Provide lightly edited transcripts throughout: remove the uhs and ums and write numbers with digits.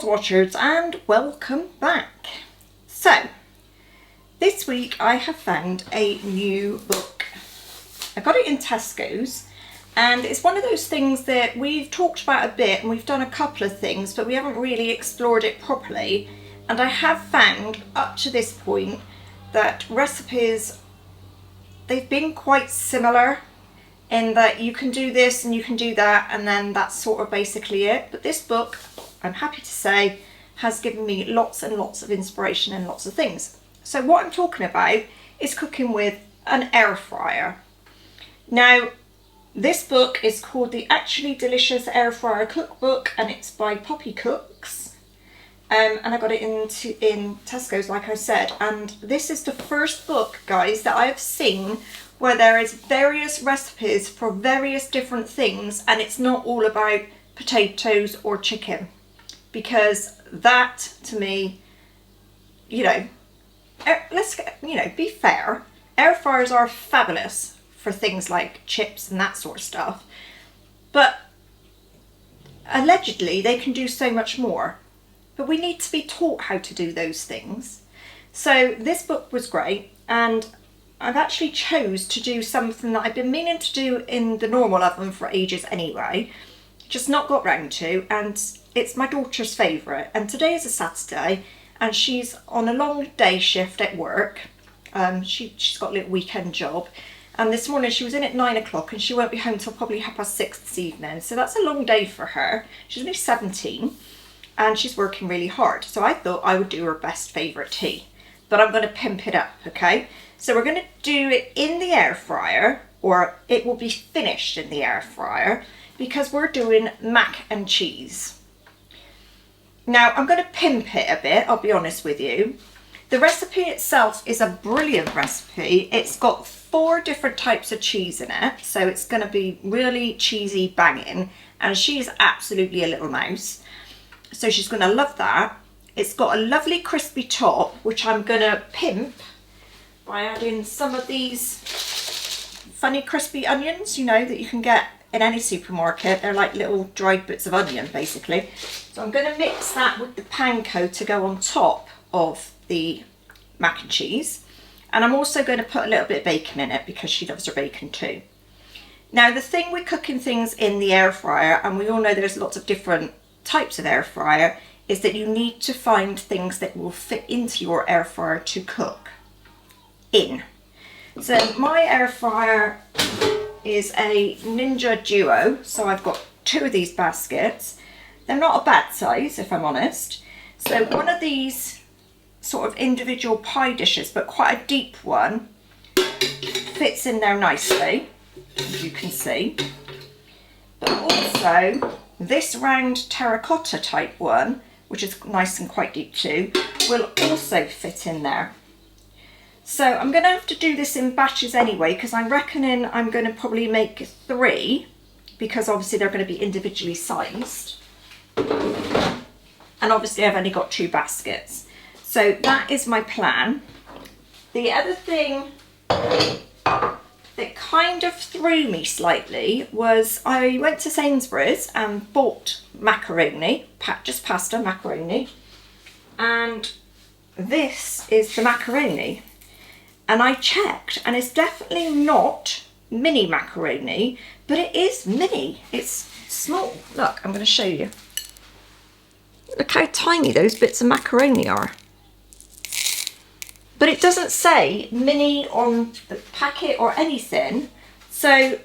watchers, and welcome back. So this week I have found a new book. I got it in Tesco's, and it's one of those things that we've talked about a bit and we've done a couple of things, but we haven't really explored it properly. And I have found up to this point that recipes, they've been quite similar in that you can do this and you can do that, and then that's sort of basically it. But this book, I'm happy to say, has given me lots and lots of inspiration and lots of things. So what I'm talking about is cooking with an air fryer. Now, this book is called the Actually Delicious Air Fryer Cookbook, and it's by Poppy Cooks. And I got it in Tesco's, like I said. And this is the first book, guys, that I've seen where there is various recipes for various different things, and it's not all about potatoes or chicken, because that to me, let's be fair, air fryers are fabulous for things like chips and that sort of stuff, but allegedly they can do so much more, but we need to be taught how to do those things. So this book was great, and I've actually chose to do something that I've been meaning to do in the normal oven for ages anyway, just not got round to, and it's my daughter's favourite. And today is a Saturday and she's on a long day shift at work. She's got a little weekend job, and this morning she was in at 9 o'clock and she won't be home till probably 6:30 this evening, so that's a long day for her. She's only 17 and she's working really hard, so I thought I would do her best favourite tea, but I'm going to pimp it up, okay? So we're going to do it in the air fryer, or it will be finished in the air fryer, because we're doing mac and cheese. Now I'm going to pimp it a bit, I'll be honest with you. The recipe itself is a brilliant recipe. It's got 4 different types of cheese in it, so it's going to be really cheesy banging, and she's absolutely a little mouse, so she's going to love that. It's got a lovely crispy top, which I'm going to pimp by adding some of these funny crispy onions, that you can get in any supermarket. They're like little dried bits of onion, basically. So I'm going to mix that with the Panko to go on top of the mac and cheese. And I'm also going to put a little bit of bacon in it, because she loves her bacon too. Now, the thing with cooking things in the air fryer, and we all know there's lots of different types of air fryer, is that you need to find things that will fit into your air fryer to cook in. So my air fryer is a Ninja Duo, so I've got 2 of these baskets. They're not a bad size, if I'm honest. So one of these sort of individual pie dishes, but quite a deep one, fits in there nicely, as you can see. But also this round terracotta type one, which is nice and quite deep too, will also fit in there. So I'm going to have to do this in batches anyway, because I'm reckoning I'm going to probably make 3, because obviously they're going to be individually sized. And obviously I've only got 2 baskets. So that is my plan. The other thing that kind of threw me slightly was I went to Sainsbury's and bought macaroni, just pasta macaroni. And this is the macaroni. And I checked, and it's definitely not mini macaroni, but it is mini. It's small. Look, I'm going to show you. Look how tiny those bits of macaroni are. But it doesn't say mini on the packet or anything, so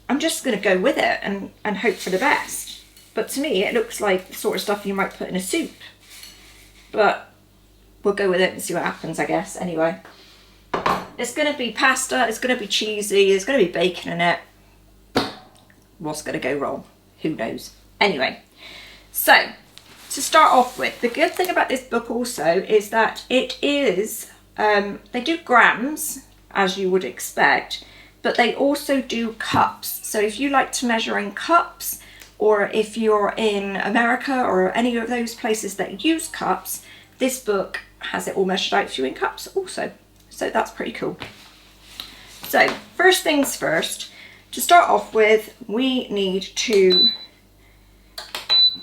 I'm just going to go with it and hope for the best. But to me, it looks like the sort of stuff you might put in a soup. But we'll go with it and see what happens, I guess, anyway. It's going to be pasta, it's going to be cheesy, there's going to be bacon in it. What's going to go wrong? Who knows? Anyway, so to start off with, the good thing about this book also is that it is, they do grams, as you would expect, but they also do cups. So if you like to measure in cups, or if you're in America or any of those places that use cups, this book has it all measured out for you in cups also. So that's pretty cool. So first things first, to start off with, we need to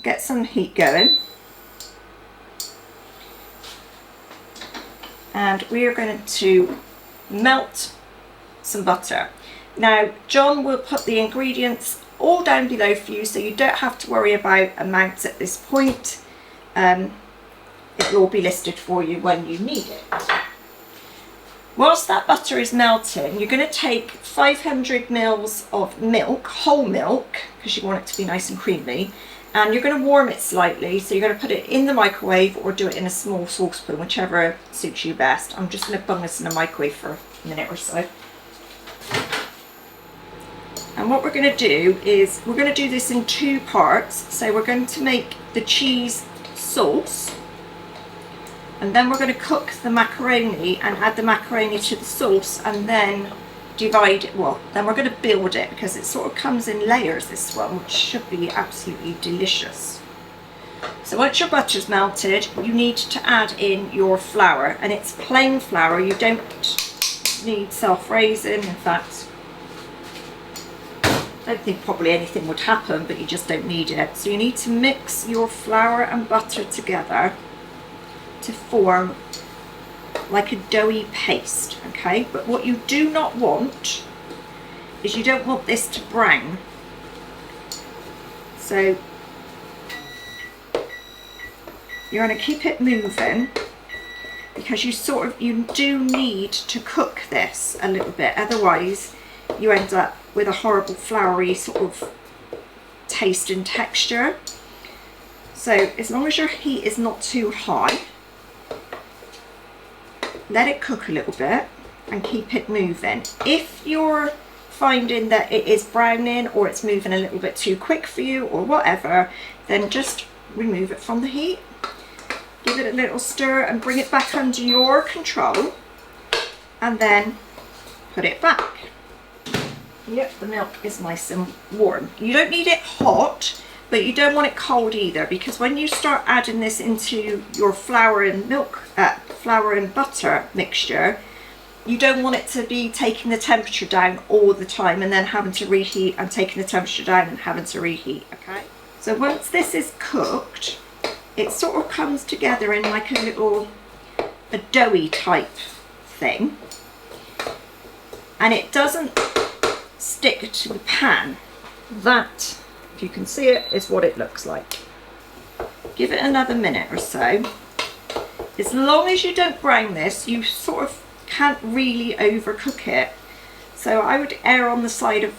get some heat going. and we are going to melt some butter. Now John will put the ingredients all down below for you, so you don't have to worry about amounts at this point. It will all be listed for you when you need it. Whilst that butter is melting, you're going to take 500 mils of milk, whole milk, because you want it to be nice and creamy, and you're going to warm it slightly. So you're going to put it in the microwave or do it in a small saucepan, whichever suits you best. I'm just going to bung this in the microwave for a minute or so. And what we're going to do is we're going to do this in two parts. So we're going to make the cheese sauce, and then we're going to cook the macaroni and add the macaroni to the sauce, and then divide it. Well, then we're going to build it, because it sort of comes in layers, this one, which should be absolutely delicious. So once your butter's melted, you need to add in your flour, and it's plain flour. You don't need self-raising. In fact, I don't think probably anything would happen, but you just don't need it. So you need to mix your flour and butter together to form like a doughy paste, okay? But what you do not want is, you don't want this to brown. So you're going to keep it moving, because you do need to cook this a little bit, otherwise you end up with a horrible floury sort of taste and texture. So as long as your heat is not too high, let it cook a little bit and keep it moving. If you're finding that it is browning or it's moving a little bit too quick for you or whatever, then just remove it from the heat, give it a little stir and bring it back under your control, and then put it back. Yep, the milk is nice and warm. You don't need it hot, but you don't want it cold either, because when you start adding this into your flour and butter mixture, you don't want it to be taking the temperature down all the time and then having to reheat and taking the temperature down and having to reheat, okay? So once this is cooked, it sort of comes together in like a doughy type thing, and it doesn't stick to the pan. That, if you can see it, is what it looks like. Give it another minute or so. As long as you don't brown this, you sort of can't really overcook it. So I would err on the side of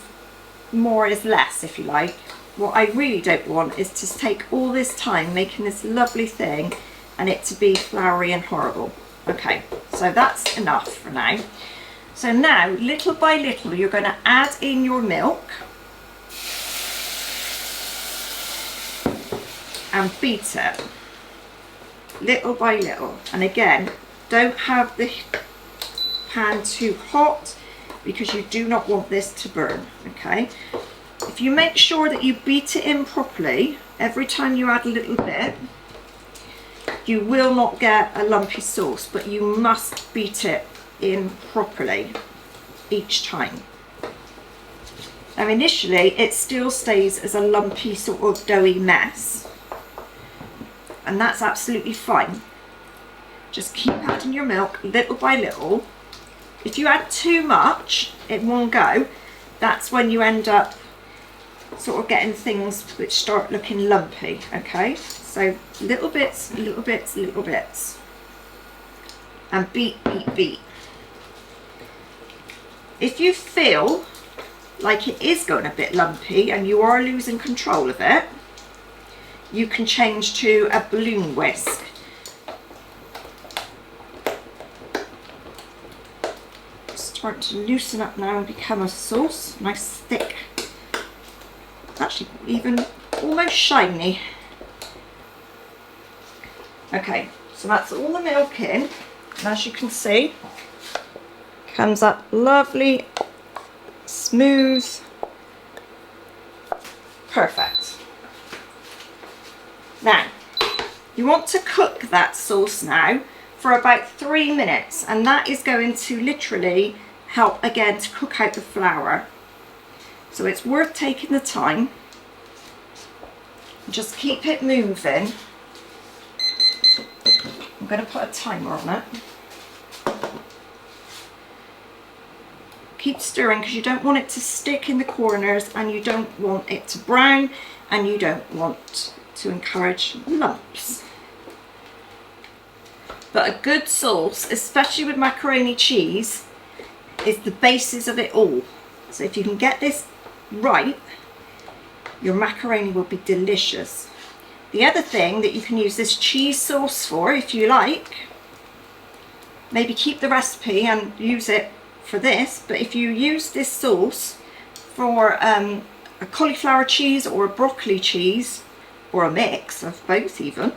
more is less, if you like. What I really don't want is to take all this time making this lovely thing and it to be floury and horrible. Okay, so that's enough for now. So now, little by little, you're going to add in your milk and beat it little by little. And again, don't have the pan too hot, because you do not want this to burn, okay? If you make sure that you beat it in properly every time you add a little bit, you will not get a lumpy sauce, but you must beat it in properly each time. Now initially it still stays as a lumpy sort of doughy mess, and that's absolutely fine. Just keep adding your milk little by little. If you add too much in one go, that's when you end up sort of getting things which start looking lumpy, okay? So little bits, little bits, little bits, and beat, beat, beat. If you feel like it is going a bit lumpy and you are losing control of it, you can change to a balloon whisk. It's starting to loosen up now and become a sauce, nice thick, actually even almost shiny. Okay, so that's all the milk in, and as you can see, comes up lovely, smooth, perfect. Now, you want to cook that sauce now for about 3 minutes, and that is going to literally help again to cook out the flour. So it's worth taking the time. Just keep it moving. I'm going to put a timer on it. Keep stirring because you don't want it to stick in the corners, and you don't want it to brown, and you don't want to encourage lumps. But a good sauce, especially with macaroni cheese, is the basis of it all. So if you can get this right, your macaroni will be delicious. The other thing that you can use this cheese sauce for, if you like, maybe keep the recipe and use it for this, but if you use this sauce for a cauliflower cheese or a broccoli cheese, or a mix of both even,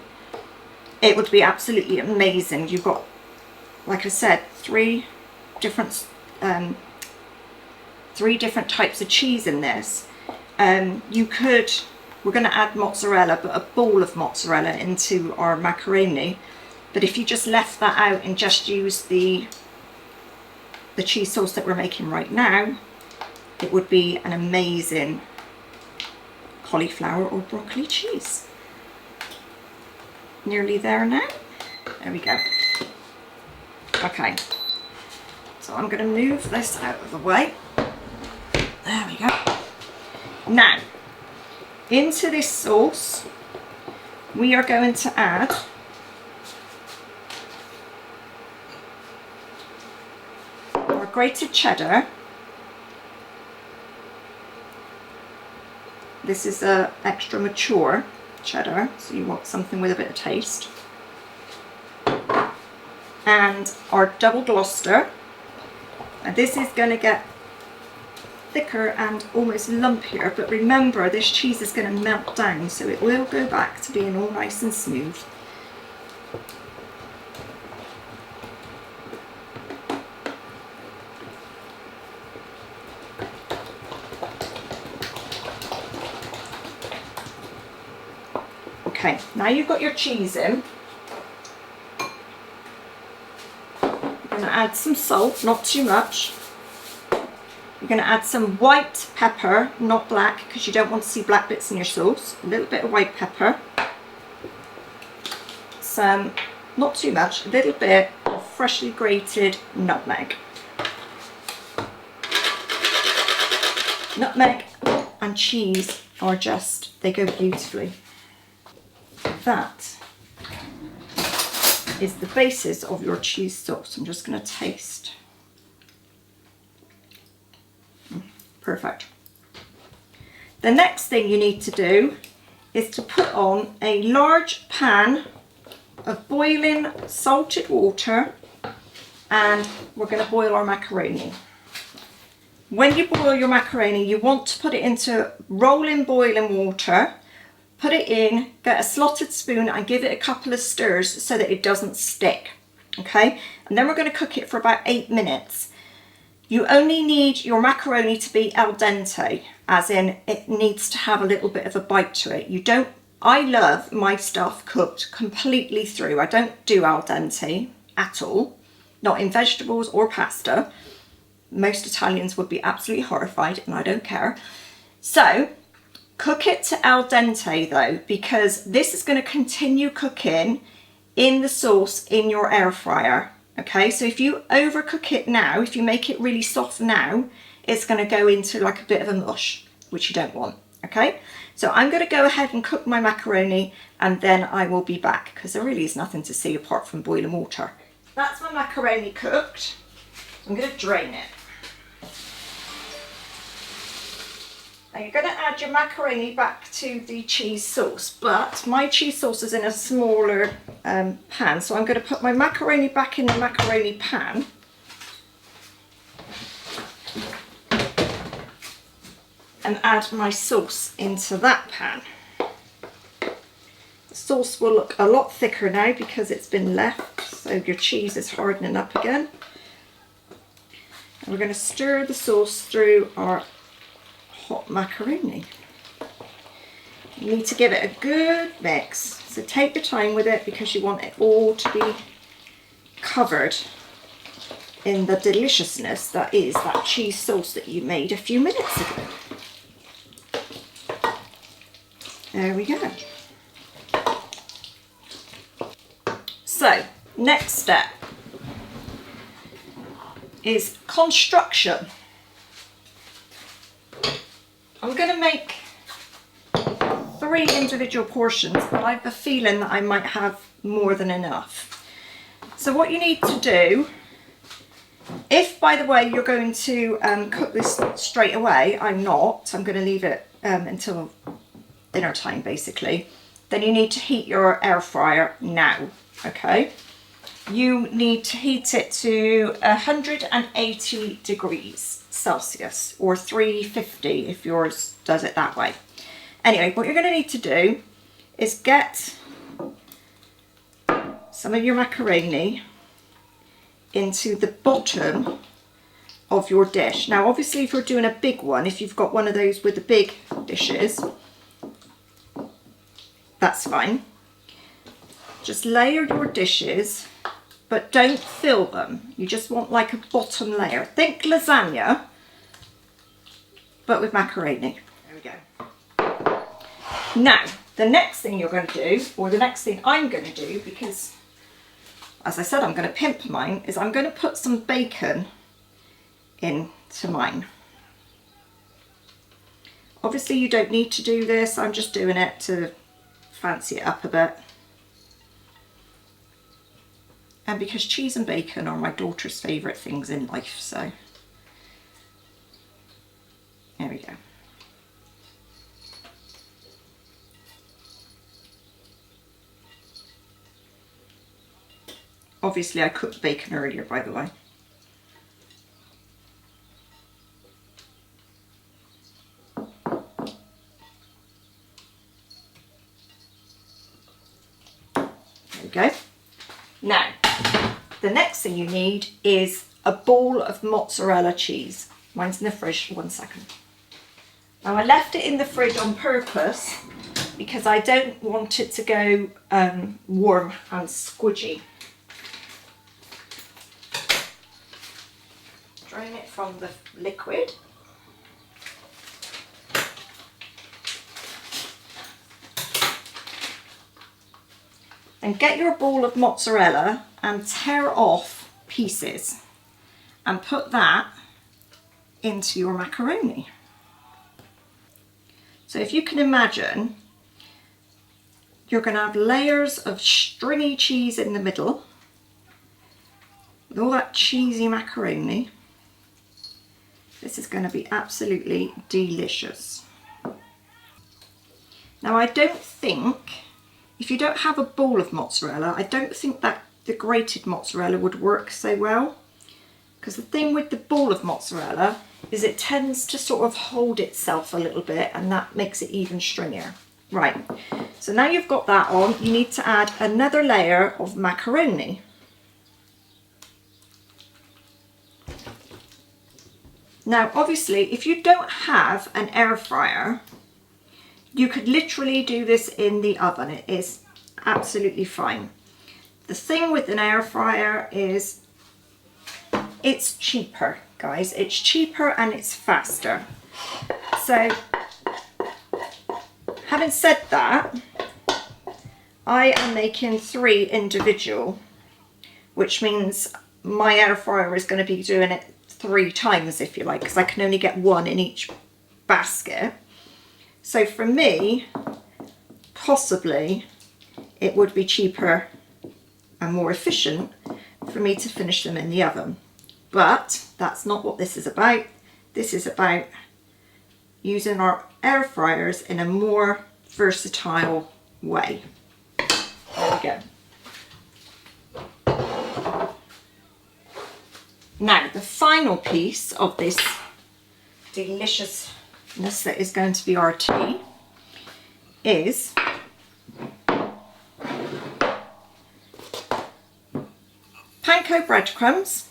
it would be absolutely amazing. You've got, like I said, three different types of cheese in this. We're going to add mozzarella, but a ball of mozzarella into our macaroni. But if you just left that out and just use the cheese sauce that we're making right now, it would be an amazing cauliflower or broccoli cheese. Nearly there now. There we go. Okay, so I'm going to move this out of the way. There we go. Now, into this sauce, we are going to add our grated cheddar. This is a extra mature cheddar, so you want something with a bit of taste. And our double Gloucester. And this is going to get thicker and almost lumpier, but remember this cheese is going to melt down, so it will go back to being all nice and smooth. Okay, now you've got your cheese in, you're going to add some salt, not too much. You're going to add some white pepper, not black, because you don't want to see black bits in your sauce. A little bit of white pepper. Some, not too much, a little bit of freshly grated nutmeg. Nutmeg and cheese are just, they go beautifully. That is the basis of your cheese sauce. I'm just going to taste. Perfect. The next thing you need to do is to put on a large pan of boiling salted water, and we're going to boil our macaroni. When you boil your macaroni, you want to put it into rolling boiling water. Put it in, get a slotted spoon and give it a couple of stirs so that it doesn't stick. Okay, and then we're going to cook it for about 8 minutes. You only need your macaroni to be al dente, as in it needs to have a little bit of a bite to it. You don't, I love my stuff cooked completely through. I don't do al dente at all, not in vegetables or pasta. Most Italians would be absolutely horrified, and I don't care. So cook it to al dente though, because this is going to continue cooking in the sauce in your air fryer. Okay, so if you overcook it now, if you make it really soft now, it's going to go into like a bit of a mush, which you don't want. Okay, so I'm going to go ahead and cook my macaroni, and then I will be back, because there really is nothing to see apart from boiling water. That's my macaroni cooked. I'm going to drain it. Now you're going to add your macaroni back to the cheese sauce, but my cheese sauce is in a smaller pan, so I'm going to put my macaroni back in the macaroni pan. And add my sauce into that pan. The sauce will look a lot thicker now because it's been left, so your cheese is hardening up again. And we're going to stir the sauce through our hot macaroni. You need to give it a good mix, so take your time with it because you want it all to be covered in the deliciousness that is that cheese sauce that you made a few minutes ago. There we go. So next step is construction. I'm going to make 3 individual portions, but I have a feeling that I might have more than enough. So what you need to do, if by the way you're going to cook this straight away, I'm not, I'm going to leave it until dinner time basically, then you need to heat your air fryer now, okay? You need to heat it to 180 degrees Celsius or 350 if yours does it that way. Anyway, what you're going to need to do is get some of your macaroni into the bottom of your dish. Now obviously if you're doing a big one, if you've got one of those with the big dishes, that's fine. Just layer your dishes, but don't fill them. You just want like a bottom layer. Think lasagna, but with macaroni. There we go. Now, the next thing you're going to do, or the next thing I'm going to do, because as I said I'm going to pimp mine, is I'm going to put some bacon into mine. Obviously you don't need to do this, I'm just doing it to fancy it up a bit. And because cheese and bacon are my daughter's favourite things in life, so there we go. Obviously I cooked bacon earlier, by the way. There we go. Now, the next thing you need is a bowl of mozzarella cheese. Mine's in the fridge, 1 second. Now I left it in the fridge on purpose because I don't want it to go warm and squidgy. Drain it from the liquid. And get your ball of mozzarella and tear off pieces and put that into your macaroni. So if you can imagine, you're going to have layers of stringy cheese in the middle with all that cheesy macaroni. This is going to be absolutely delicious. Now I don't think, if you don't have a ball of mozzarella, I don't think that the grated mozzarella would work so well. Because the thing with the ball of mozzarella is it tends to sort of hold itself a little bit, and that makes it even stringier. Right, so now you've got that on, you need to add another layer of macaroni. Now obviously if you don't have an air fryer, you could literally do this in the oven. It is absolutely fine. The thing with an air fryer is it's cheaper, guys. It's cheaper and it's faster. So having said that, I am making 3 individual, which means my air fryer is going to be doing it 3 times, if you like, because I can only get 1 in each basket. So for me, possibly it would be cheaper and more efficient for me to finish them in the oven. But that's not what this is about. This is about using our air fryers in a more versatile way. There we go. Now, the final piece of this deliciousness that is going to be our tea is Panko breadcrumbs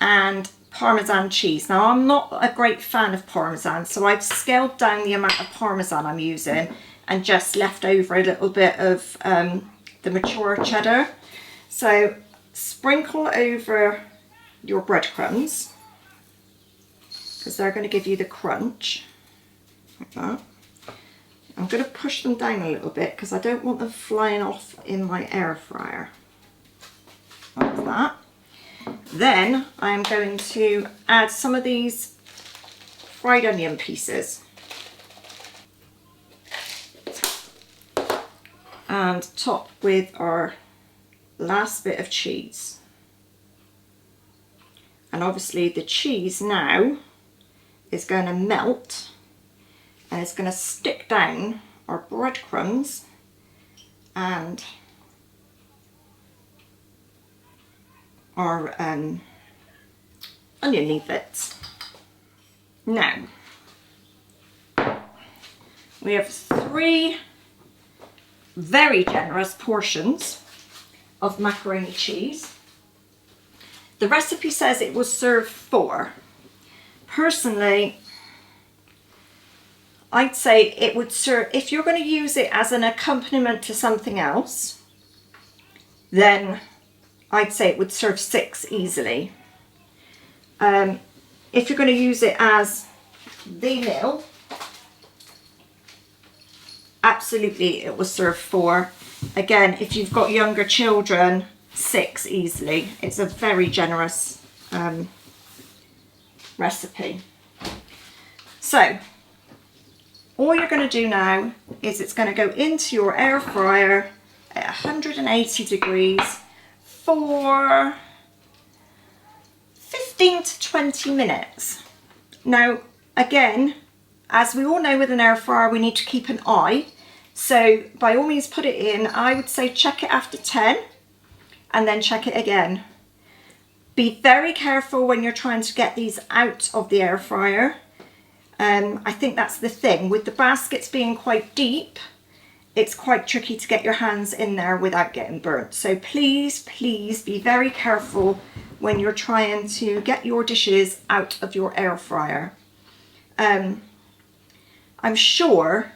and Parmesan cheese. Now, I'm not a great fan of Parmesan, so I've scaled down the amount of Parmesan I'm using and just left over a little bit of the mature cheddar. So sprinkle over your breadcrumbs, because they're going to give you the crunch, like that. I'm going to push them down a little bit because I don't want them flying off in my air fryer, like that. Then I'm going to add some of these fried onion pieces. and top with our last bit of cheese. And obviously the cheese now is going to melt and it's going to stick down our breadcrumbs and our onion bits. Now, we have 3 very generous portions of macaroni cheese. The recipe says it was served 4. Personally, I'd say it would serve, if you're going to use it as an accompaniment to something else, then I'd say it would serve 6 easily. If you're going to use it as the meal, absolutely it will serve 4. Again, if you've got younger children, 6 easily. It's a very generous recipe. So all you're going to do now is it's going to go into your air fryer at 180 degrees for 15 to 20 minutes. Now again, as we all know with an air fryer, we need to keep an eye. So by all means put it in. I would say check it after 10 and then check it again. Be very careful when you're trying to get these out of the air fryer. I think that's the thing. With the baskets being quite deep, it's quite tricky to get your hands in there without getting burnt. So please, please be very careful when you're trying to get your dishes out of your air fryer. I'm sure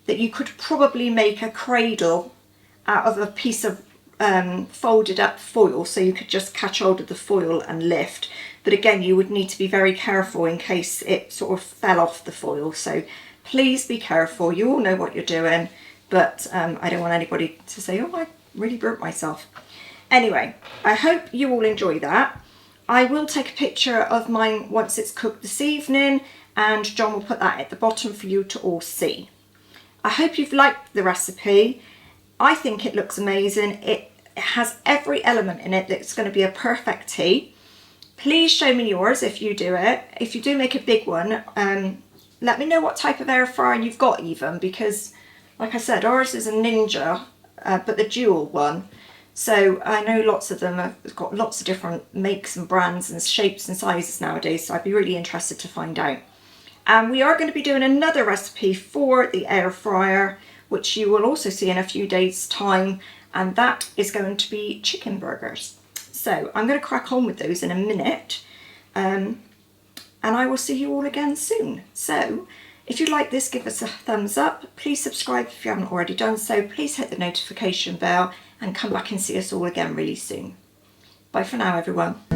that you could probably make a cradle out of a piece of folded up foil, so you could just catch hold of the foil and lift. But again, you would need to be very careful in case it sort of fell off the foil. So please be careful. You all know what you're doing, but I don't want anybody to say, oh, I really burnt myself. Anyway, I hope you all enjoy that. I will take a picture of mine once it's cooked this evening, and John will put that at the bottom for you to all see. I hope you've liked the recipe. I think it looks amazing. It has every element in it that's going to be a perfect tea. Please show me yours if you do it. If you do make a big one, let me know what type of air fryer you've got even, because like I said, ours is a Ninja, but the dual one. So I know lots of them have got lots of different makes and brands and shapes and sizes nowadays, so I'd be really interested to find out. And we are going to be doing another recipe for the air fryer, which you will also see in a few days' time, and that is going to be chicken burgers. So I'm going to crack on with those in a minute, and I will see you all again soon. So if you like this, give us a thumbs up. Please subscribe if you haven't already done so. Please hit the notification bell and come back and see us all again really soon. Bye for now, everyone.